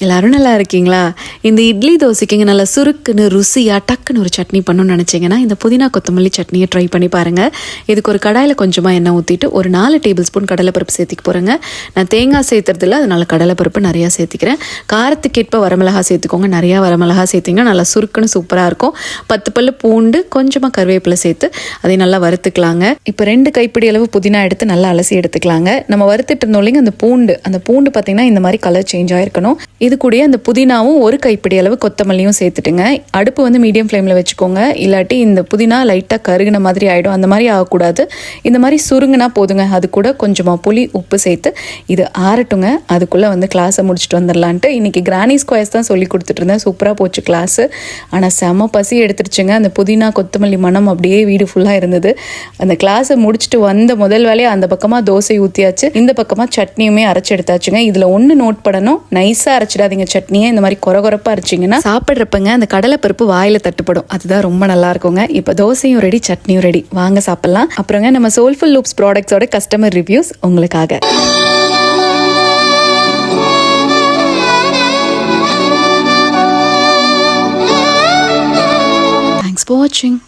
எல்லாரும் நல்லா இருக்கீங்களா? இந்த இட்லி தோசைக்குங்க நல்லா சுருக்குன்னு ருசியாக டக்குன்னு ஒரு சட்னி பண்ணணும்னு நினச்சிங்கன்னா இந்த புதினா கொத்தமல்லி சட்னியை ட்ரை பண்ணி பாருங்கள். இதுக்கு ஒரு கடாயில் கொஞ்சமாக எண்ணெய் ஊற்றிட்டு ஒரு 4 டேபிள் ஸ்பூன் கடலைப்பருப்பு சேர்த்திக்க போகிறேங்க. நான் தேங்காய் சேர்த்துறதில்ல, அதனால் கடலைப்பருப்பு நிறையா சேர்த்திக்கிறேன். காரத்துக்கேற்ப வரமிளகா சேர்த்துக்கோங்க. நிறையா வரமிளகா சேர்த்திங்கன்னா நல்லா சுருக்குன்னு சூப்பராக இருக்கும். 10 பல்லு பூண்டு, கொஞ்சமாக கருவேப்பிலை சேர்த்து அதை நல்லா வறுத்துக்கலாங்க. இப்போ 2 கைப்பிடி அளவு புதினா எடுத்து நல்லா அலசி எடுத்துக்கலாங்க. நம்ம வறுத்துட்டு இருந்தோம் இல்லைங்க, அந்த பூண்டு பார்த்திங்கன்னா இந்த மாதிரி கலர் சேஞ்ச் ஆகிருக்கணும். இது கூட அந்த புதினாவும் ஒரு கைப்பிடி அளவு கொத்தமல்லியும் சேர்த்துட்டுங்க. அடுப்பு வந்து மீடியம் ஃப்ளேமில் வச்சுக்கோங்க. இல்லாட்டி இந்த புதினா லைட்டாக கருகின மாதிரி ஆகிடும். அந்த மாதிரி ஆகக்கூடாது. இந்த மாதிரி சுருங்கினா போதுங்க. அது கூட கொஞ்சமாக புளி, உப்பு சேர்த்து இது ஆறட்டுங்க. அதுக்குள்ளே வந்து கிளாஸை முடிச்சுட்டு வந்துடலான்ட்டு இன்றைக்கி கிரானி ஸ்கொயர்ஸ் தான் சொல்லி கொடுத்துட்டு இருந்தேன். சூப்பராக போச்சு கிளாஸு. ஆனால் செம பசி எடுத்துருச்சுங்க. அந்த புதினா கொத்தமல்லி மனம் அப்படியே வீடு ஃபுல்லாக இருந்தது. அந்த கிளாஸை முடிச்சுட்டு வந்த முதல் வேலையை அந்த பக்கமாக தோசை ஊற்றியாச்சு, இந்த பக்கமாக சட்னியுமே அரைச்சி எடுத்தாச்சுங்க. இதில் ஒன்று நோட் பண்ணணும், நைஸாக அரைச்சிடாதீங்க சட்னியை. இந்த மாதிரி கொரகொரப்பாக அரைச்சிங்கன்னா சாப்பிட்றப்பங்க அந்த கடலைப்பருப்பு வாயில் தட்டுப்படும். அதுதான் ரொம்ப நல்லா இருக்குங்க. இப்போ தோசையும் ரெடி, சட்னியும் ரெடி. வாங்க சாப்பிட்லாம். அப்புறங்க நம்ம சோல்ஃபுல் லூப்ஸ் ப்ராடக்ட்ஸோட கஸ்டமர் ரிவ்யூஸ் உங்களுக்காக. Thanks for watching.